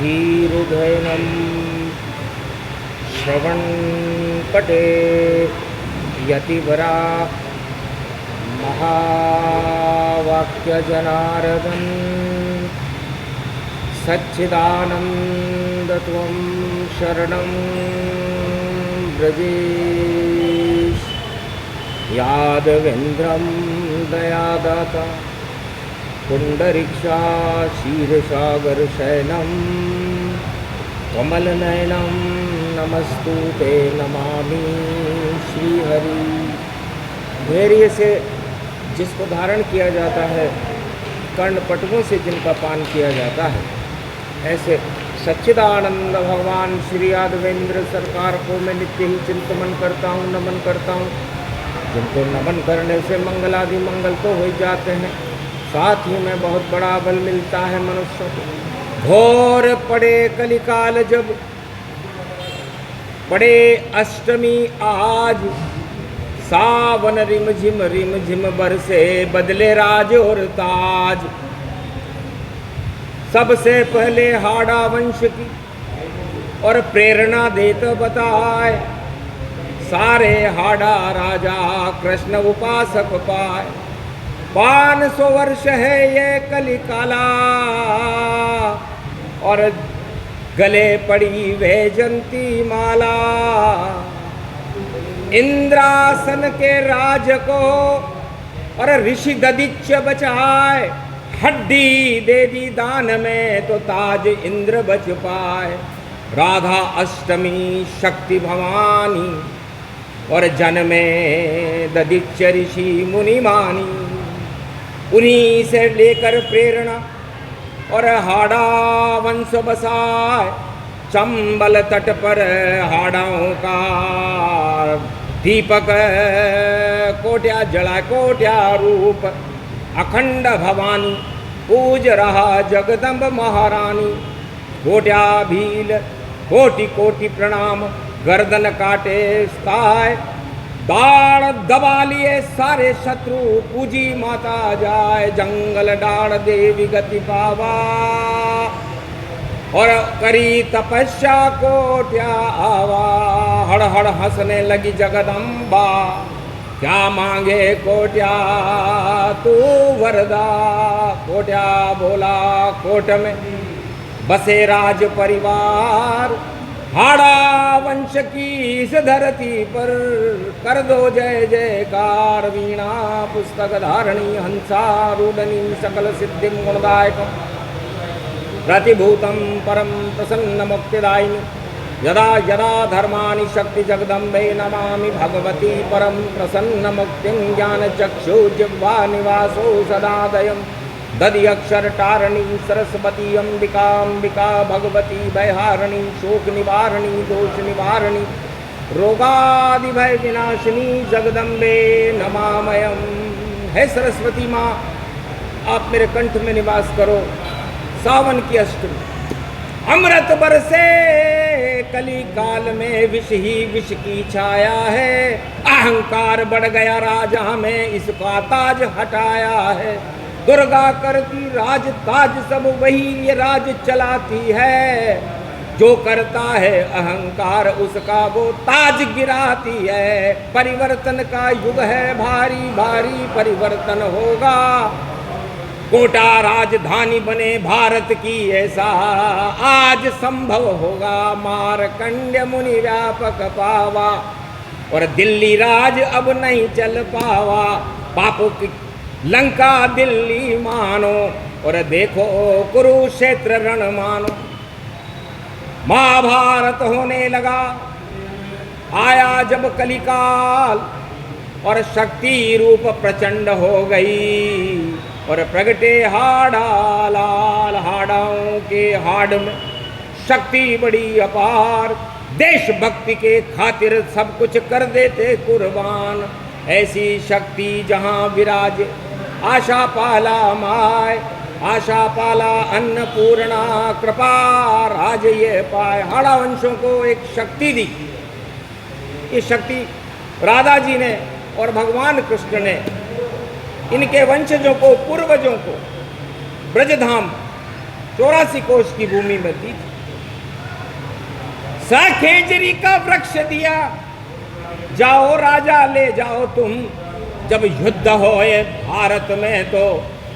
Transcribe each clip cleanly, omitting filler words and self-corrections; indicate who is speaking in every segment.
Speaker 1: धीरुधैनं श्रवणपटे यतिवरा महावाक्यजनार्दन सच्चिदानन्दत्वं शरणं व्रजेश यादवेन्द्रं दयादाता पुंडरीक्षा क्षीरसागरशयनं कमलनयनं नमस्तुते नमामि श्रीहरि। धैर्य से जिसको धारण किया जाता है, कर्णपटुओं से जिनका पान किया जाता है, ऐसे सच्चिदानंद भगवान श्री यादवेंद्र सरकार को मैं नित्य ही चिंतन करता हूँ, नमन करता हूँ। जिनको नमन करने से मंगलादि मंगल तो हो जाते हैं, साथ ही में बहुत बड़ा बल मिलता है मनुष्य को। घोर पड़े कलिकाल जब पड़े अष्टमी आज, सावन रिम झिम बरसे बदले राज और ताज। सबसे पहले हाड़ा वंश की और प्रेरणा देत बताए, सारे हाड़ा राजा कृष्ण उपासक पाए। 500 वर्ष है ये कलिकाला और गले पड़ी वैजंती माला। इंद्रासन के राज को और ऋषि ददिच्य बचाए, हड्डी दे दी दान में तो ताज इंद्र बच पाए। राधा अष्टमी शक्ति भवानी और जन्मे ददिच्य ऋषि मुनि मानी। उन्हीं से लेकर प्रेरणा और हाड़ा वंश बसाए, चंबल तट पर हाड़ाओं का दीपक कोट्या जला कोट्या रूप। अखंड भवानी पूज रहा जगदम्ब महारानी। कोट्या भील कोटि कोटि प्रणाम, गर्दन काटे स्थाय। दाढ़ दबा लिए सारे शत्रु, पूजी माता जाए। जंगल डाढ़ देवी गति पावा और करी तपस्या कोट्या आवा। हड़ हड़ हंसने लगी जगदम्बा, क्या मांगे कोट्या तू वरदा। कोट्या बोला कोट में बसे राज परिवार। हाड़ा वंश की इस धरती पर कर दो जय जयकार। वीणा पुस्तक धारणी हंसारूढ़नी सकल सिद्धिं गुणदायकम् प्रतिभूतं परम प्रसन्न मुक्तिदायिनी। यदा यदा धर्माणि शक्ति जगदम्बे नमामि भगवती परम प्रसन्न मुक्तिं। ज्ञानचक्षु जिह्वा निवासो सदादयं दधि अक्षर टारणी सरस्वती अंबिका भगवती भयहारिणी। शोक निवारणी दोष निवारणी रोगादि भय विनाशिनी जगदम्बे नमामयम। है सरस्वती माँ, आप मेरे कंठ में निवास करो। सावन की अष्टमी अमृत बरसे कली काल में विष ही विष की छाया है। अहंकार बढ़ गया राजा में, इसका ताज हटाया है। दुर्गा करती राज ताज सब वही ये राज चलाती है। जो करता है अहंकार उसका वो ताज गिराती है। परिवर्तन का युग है, भारी भारी परिवर्तन होगा। कोटा राजधानी बने भारत की ऐसा आज संभव होगा। मारकंड्य मुनि व्यापक पावा और दिल्ली राज अब नहीं चल पावा। पापों की लंका दिल्ली मानो और देखो कुरुक्षेत्र रण मानो। महाभारत होने लगा, आया जब कलिकाल और शक्ति रूप प्रचंड हो गई। और प्रगटे हाड़ा लाल, हाड़ाओं के हाड़ में शक्ति बड़ी अपार। देशभक्ति के खातिर सब कुछ कर देते कुर्बान। ऐसी शक्ति जहाँ विराजे आशा पाला माय। आशा पाला अन्नपूर्णा कृपा राज ये पाए। हाड़ा वंशों को एक शक्ति दी। ये शक्ति राधा जी ने और भगवान कृष्ण ने इनके वंशजों को, पूर्वजों को ब्रजधाम 84 कोष की भूमि में दी थी। खेजरी का वृक्ष दिया, जाओ राजा ले जाओ तुम। जब युद्ध होए भारत में तो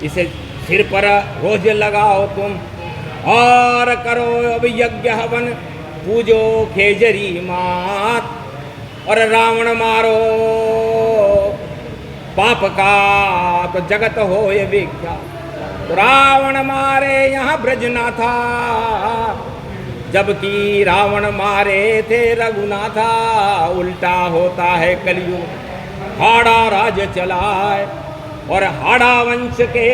Speaker 1: इसे सिर पर रोज लगाओ तुम, और करो अब यज्ञ हवन, पूजो खेजरी मात, और रावण मारो पाप का तो जगत होए विख्यात। तो रावण मारे यहाँ ब्रजनाथा, जबकि रावण मारे थे रघुनाथा। उल्टा होता है कलयुग, हाड़ा राज चलाए, और हाड़ा वंश के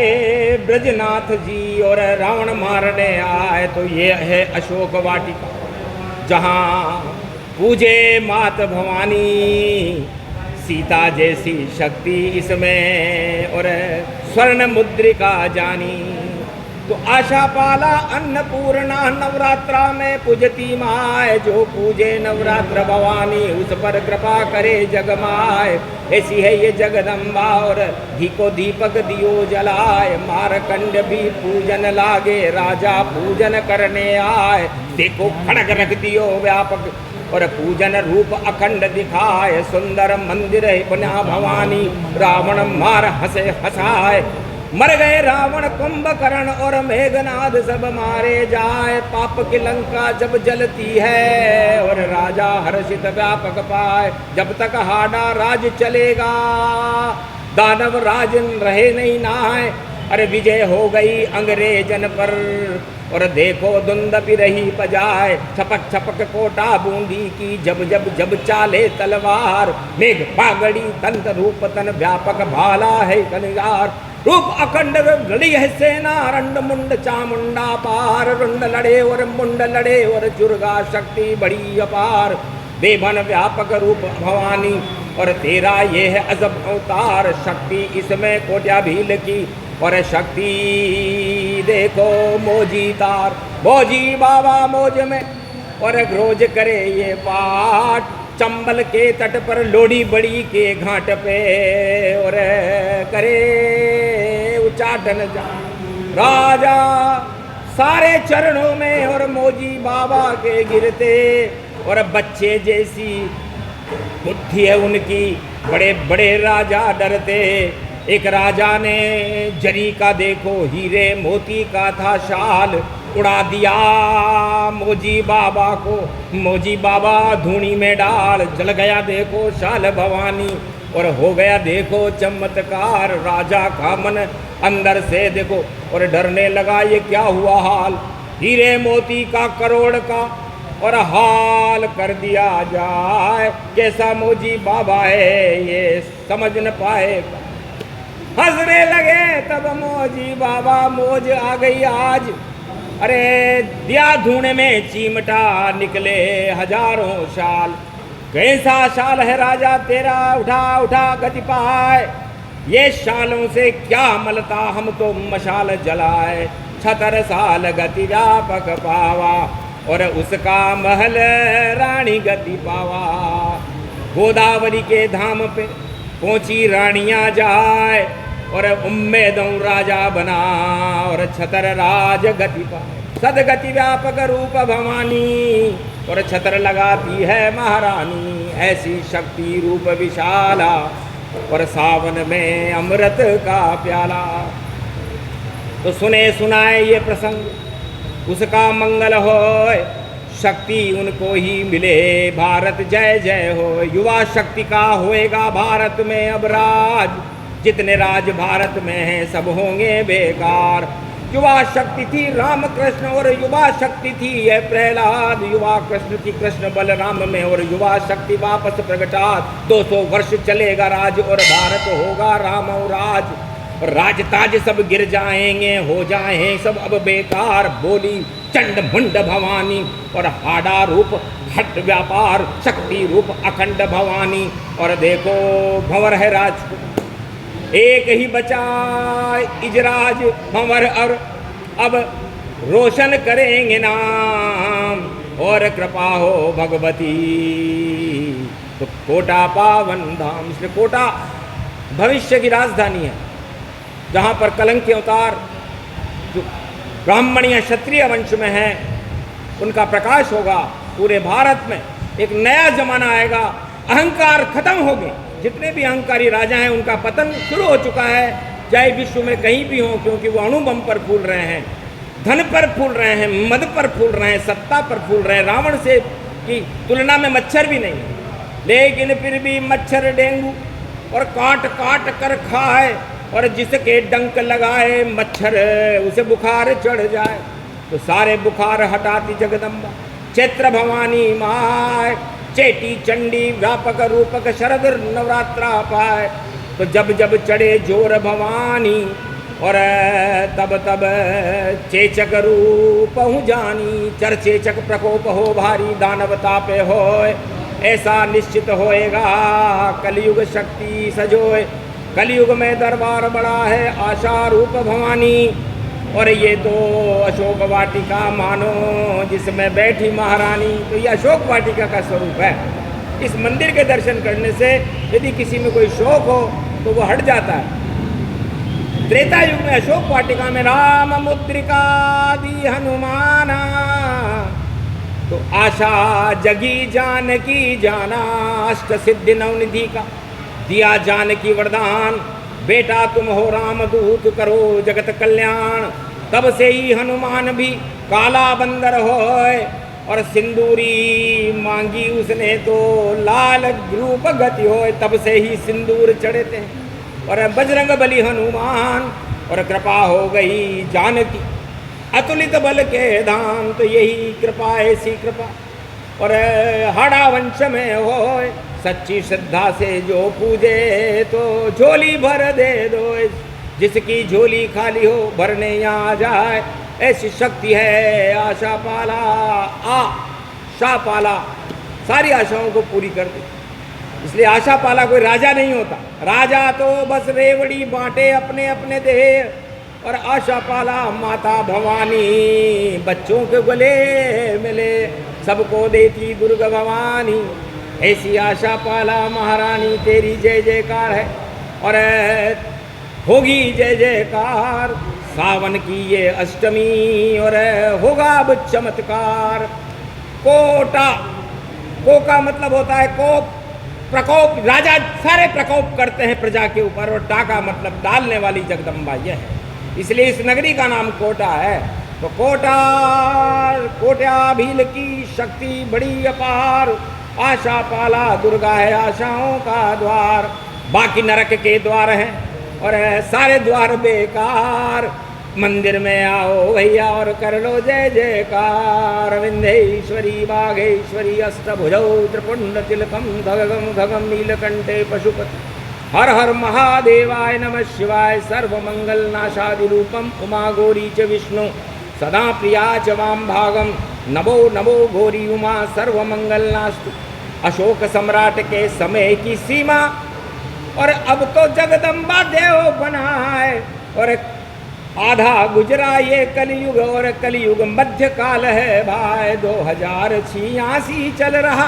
Speaker 1: ब्रजनाथ जी और रावण मारने आए। तो ये है अशोक वाटिका, जहाँ पूजे मात भवानी, सीता जैसी शक्ति इसमें और स्वर्ण मुद्रिका जानी। तो आशा पाला अन्नपूर्णा नवरात्रा में पूजती माय, जो पूजे नवरात्र भवानी उस पर कृपा करे जगमाय। ऐसी है ये जगदम्बा और घी को दीपक दियो जलाए, मारकंड भी पूजन लागे राजा पूजन करने आए। देखो खड़ग रख दियो व्यापक और पूजन रूप अखंड दिखाए, सुंदर मंदिर बना भवानी रावण मार हंसे हंसाए। मर गए रावण कुंभकर्ण और मेघनाद सब मारे जाए, पाप की लंका जब जलती है और राजा हर्षित व्यापक पाए। जब तक हाड़ा राज चलेगा दानव राज रहे नहीं नाय, अरे विजय हो गई अंग्रेजन पर और देखो धुंध भी रही बजाए। छपक छपक कोटा बूंदी की जब जब जब चाले तलवार, मेघ पागड़ी तंत रूप तन व्यापक भाला है कनिगार। रूप अखंड लड़ी है सेना, रंड मुंड चामुंडा पार, रुंड लड़े और मुंड लड़े और चुर्गा शक्ति बड़ी अपार। बेभन व्यापक रूप भवानी और तेरा ये है अजब अवतार, शक्ति इसमें कोट्या भील की और शक्ति देखो मोजी तार। मोजी बाबा मौज में और रोज करे ये पाठ, चंबल के तट पर लोड़ी बड़ी के घाट पे और करे उच्चाटन जा। राजा सारे चरणों में और मोजी बाबा के गिरते और बच्चे जैसी बुद्धि है उनकी, बड़े बड़े राजा डरते। एक राजा ने जरी का देखो हीरे मोती का था शाल, उड़ा दिया मोजी बाबा को, मोजी बाबा धूनी में डाल। जल गया देखो शाल भवानी और हो गया देखो चमत्कार। राजा का मन अंदर से देखो और डरने लगा, ये क्या हुआ हाल। हीरे मोती का करोड़ का और हाल कर दिया जाए, कैसा मोजी बाबा है ये समझ न पाए। हंसने लगे तब मोजी बाबा, मौज आ गई आज। अरे दिया धूने में चिमटा निकले हजारों शाल। कैसा शाल है राजा तेरा, उठा उठा गति पाए। ये शालों से क्या मलता हम तो मशाल जलाए। 76 साल गति व्यापक पावा और उसका महल रानी गति पावा। गोदावरी के धाम पे पहुंची रानियां जाए और उम्मेदों राजा बना और छतर राज गति पाए। सदगति व्यापक रूप भवानी और छतर लगाती है महारानी। ऐसी शक्ति रूप विशाला और सावन में अमृत का प्याला। तो सुने सुनाए ये प्रसंग, उसका मंगल होए, शक्ति उनको ही मिले, भारत जय जय हो। युवा शक्ति का होएगा भारत में अब राज, जितने राज भारत में हैं सब होंगे बेकार। युवा शक्ति थी राम कृष्ण और युवा शक्ति थी ये प्रहलाद। युवा कृष्ण थी कृष्ण बलराम में और युवा शक्ति वापस प्रगटात। 200 वर्ष चलेगा राज और भारत होगा राम और राज। राजताज सब गिर जाएंगे, हो जाएं सब अब बेकार। बोली चंड मुंड भवानी और हाड़ा रूप हट व्यापार, शक्ति रूप अखंड भवानी। और देखो भंवर है राज, एक ही बचा इजराज भंवर, और अब रोशन करेंगे नाम और कृपा हो भगवती। तो कोटा पावन धाम, इसलिए कोटा भविष्य की राजधानी है, जहाँ पर कलंक के अवतार जो ब्राह्मण या क्षत्रिय वंश में हैं उनका प्रकाश होगा। पूरे भारत में एक नया जमाना आएगा, अहंकार खत्म हो गए। जितने भी अहंकारी राजा हैं उनका पतन शुरू हो चुका है, चाहे विश्व में कहीं भी हो, क्योंकि वो अणु बम पर फूल रहे हैं, धन पर फूल रहे हैं, मद पर फूल रहे हैं, सत्ता पर फूल रहे हैं। रावण से की तुलना में मच्छर भी नहीं है, लेकिन फिर भी मच्छर डेंगू और काट काट कर खाए, और जिसके डंक लगाए मच्छर उसे बुखार चढ़ जाए। तो सारे बुखार हटाती जगदम्बा क्षेत्र भवानी माय, चेटी चंडी व्यापक रूपक शरद नवरात्रा पाए। तो जब जब चढ़े जोर भवानी, और तब तब चेचक रूप हूँ जानी। चर चेचक प्रकोप हो भारी, दानव तापे होए, ऐसा निश्चित होएगा कलयुग शक्ति सजोए। कलयुग में दरबार बड़ा है आशा रूप भवानी, और ये तो अशोक वाटिका मानो जिसमें बैठी महारानी। तो ये अशोक वाटिका का स्वरूप है। इस मंदिर के दर्शन करने से यदि किसी में कोई शोक हो तो वो हट जाता है। त्रेता युग में अशोक वाटिका में राम मुद्रिका दी हनुमाना, तो आशा जगी जानकी जाना। अष्ट सिद्धि नवनिधि का दिया जानकी वरदान, बेटा तुम हो राम दूत करो जगत कल्याण। तब से ही हनुमान भी काला बंदर होए, और सिंदूरी मांगी उसने तो लाल रूप गति होए। तब से ही सिंदूर चढ़ते हैं, और बजरंग बली हनुमान, और कृपा हो गई जानकी अतुलित बल के धाम। तो यही कृपा ऐसी कृपा, और हाड़ा वंश में होए, सच्ची श्रद्धा से जो पूजे तो झोली भर दे दो। जिसकी झोली खाली हो भरने यहाँ जाए, ऐसी शक्ति है आशा पाला। आशा पाला सारी आशाओं को पूरी कर दे, इसलिए आशा पाला कोई राजा नहीं होता। राजा तो बस रेवड़ी बांटे अपने अपने देह, और आशा पाला माता भवानी बच्चों के गले मिले, सबको देती दुर्गा भवानी। ऐसी आशा पाला महारानी तेरी जय जयकार है, और होगी जय जयकार। सावन की ये अष्टमी, और होगा अब चमत्कार। कोटा, को का मतलब होता है कोप, प्रकोप। राजा सारे प्रकोप करते हैं प्रजा के ऊपर, और टाका मतलब डालने वाली जगदम्बा यह है, इसलिए इस नगरी का नाम कोटा है। तो कोटा कोट्या भील की शक्ति बड़ी अपार, आशा पाला दुर्गा है आशाओं का द्वार। बाकी नरक के द्वार हैं, और सारे द्वार बेकार। मंदिर में आओ भैया और कर लो जय जयकार। विंध्येश्वरी बाघेश्वरी अष्टभुजौ त्रिपुंड तिलकम धगम धगम नीलकंठे पशुपति। हर हर महादेवाय नमः शिवाय। सर्वमंगल नाशादि रूपम उमा गौरी च विष्णु सदा प्रिया च वाम भागम। नमो नमो गौरी उमा सर्वमंगल नास्तु। अशोक सम्राट के समय की सीमा, और अब तो जगदम्बा देव बना है, और आधा गुजरा ये कलयुग, और कलयुग मध्य काल है भाई। 2086 चल रहा,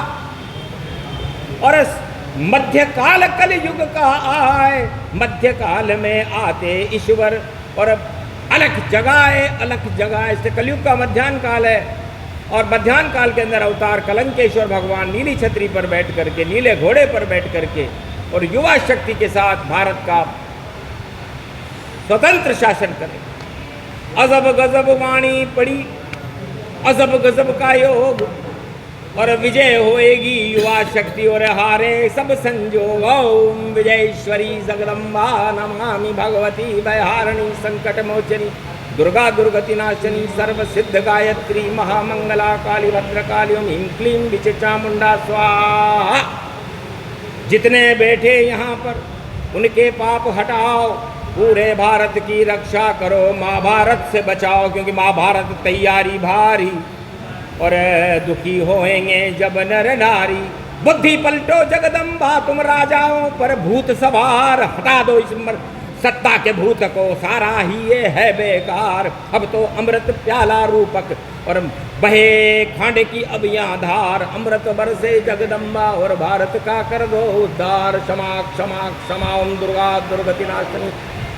Speaker 1: और मध्य काल कलयुग का आए। मध्य काल में आते ईश्वर, और अलग जगाए अलग जगाए। इससे कलयुग का मध्यान्ह काल है, और मध्यान्ह काल के अंदर अवतार कलंकेश्वर भगवान नीली छतरी पर बैठ करके, नीले घोड़े पर बैठ करके, और युवा शक्ति के साथ भारत का स्वतंत्र शासन करें। अजब गजब वाणी पड़ी, अजब गजब का योग, और विजय होएगी युवा शक्ति, और हारे सब संजोग। ओम विजयेश्वरी जगदम्बा नमामि भगवती भयहारिणी संकट मोचनी दुर्गा दुर्गति नाशनी सर्व सिद्ध गायत्री महामंगला काली भद्रकाली ओम ह्रीं क्लीं विचिचामुंडा स्वाहा। जितने बैठे यहाँ पर उनके पाप हटाओ, पूरे भारत की रक्षा करो, महाभारत से बचाओ, क्योंकि महाभारत तैयारी भारी, और दुखी होएंगे जब नर नारी। बुद्धि पलटो जगदम्बा तुम राजाओं पर भूत सवार, हटा दो इस सत्ता के भूत को, सारा ही ये है बेकार। अब तो अमृत प्याला रूपक, और बहे खांडे की अब यहाँ धार। अमृत बरसे जगदम्बा, और भारत का कर दो उद्धार। क्षमा क्षमा क्षमा ओम दुर्गा दुर्गति नाशनी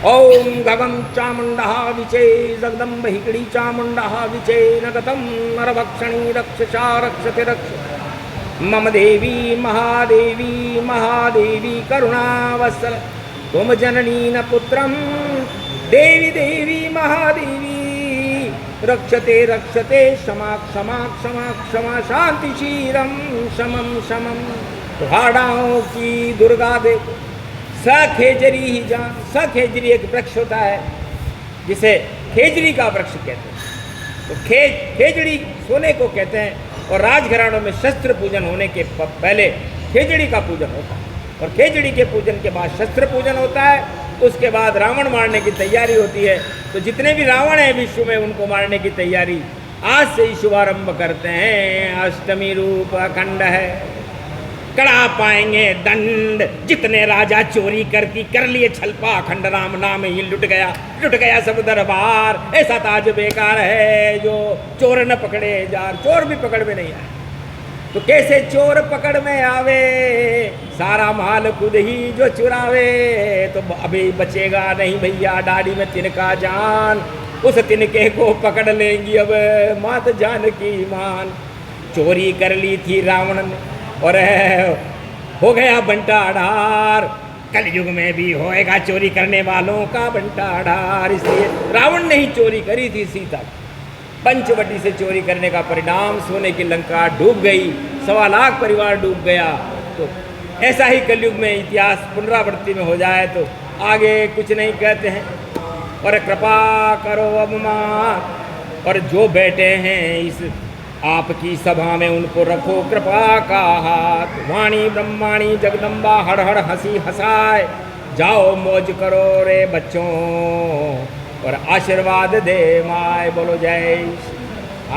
Speaker 1: ओम गगम चामुंडः विचे जगदम्ब हिकड़ी चामुंडः विचे नगतम नरभक्षणी रक्षसा रक्षते रक्ष मम देवी महादेवी महादेवी करुणावत्सल तुम जननी न पुत्रम देवी देवी महादेवी रक्षते रक्षते क्षमा क्षमा क्षमा क्षमा शांति शीरम शमम शमम। पहाड़ों की दुर्गा दे सखेजरी ही जान। सखेजरी एक वृक्ष होता है जिसे खेजरी का वृक्ष कहते हैं। तो खेजड़ी सोने को कहते हैं और राजघरानों में शस्त्र पूजन होने के पहले खेजड़ी का पूजन होता है और खेजड़ी के पूजन के बाद शस्त्र पूजन होता है। उसके बाद रावण मारने की तैयारी होती है। तो जितने भी रावण हैं विश्व में उनको मारने की तैयारी आज से ही शुभारंभ करते हैं। अष्टमी रूप अखंड है कड़ा पाएंगे दंड। जितने राजा चोरी कर लिए छलपा अखंड राम नाम ही लुट गया सब दरबार। ऐसा ताज बेकार है जो चोर न पकड़े जार। चोर भी पकड़ में नहीं आए तो कैसे चोर पकड़ में आवे। सारा माल खुद ही जो चुरावे तो अभी बचेगा नहीं भैया दाढ़ी में तिनका जान। उस तिनके को पकड़ लेंगी अब मात जानकी मान। चोरी कर ली थी रावण ने और हो गया बंटाढार। कलयुग में भी होएगा चोरी करने वालों का बंटाढार। इसलिए रावण ने ही चोरी करी थी सीता। पंचवटी से चोरी करने का परिणाम सोने की लंका डूब गई। 1.25 लाख परिवार डूब गया। तो ऐसा ही कलयुग में इतिहास पुनरावृत्ति में हो जाए तो आगे कुछ नहीं कहते हैं। और कृपा करो अब माँ और जो बैठे हैं इस आपकी सभा में उनको रखो कृपा का हाथ। वाणी ब्रह्माणी जगदम्बा हर हर हंसी हंसाए। जाओ मौज करो रे बच्चों और आशीर्वाद दे माए। बोलो जय श्री।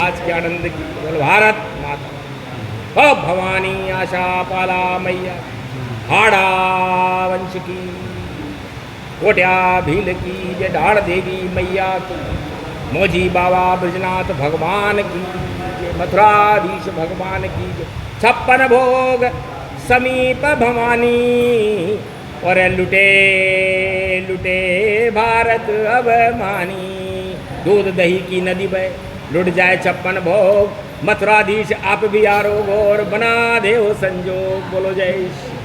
Speaker 1: आज के आनंद की बोलो भारत माता। ओ भवानी आशा पाला मैया हाड़ा वंश की कोट्या भील की जय। ढाड़ देवी मैया की मोजी बाबा ब्रजनाथ भगवान की जय। मथुराधीश भगवान की जय। 56 भोग समीप भवानी और लुटे लुटे भारत अब मानी। दूध दही की नदी बहे लुट जाए 56 भोग। मथुराधीश आप भी आरोग और बना दे हो संजोग। बोलो जय श्री।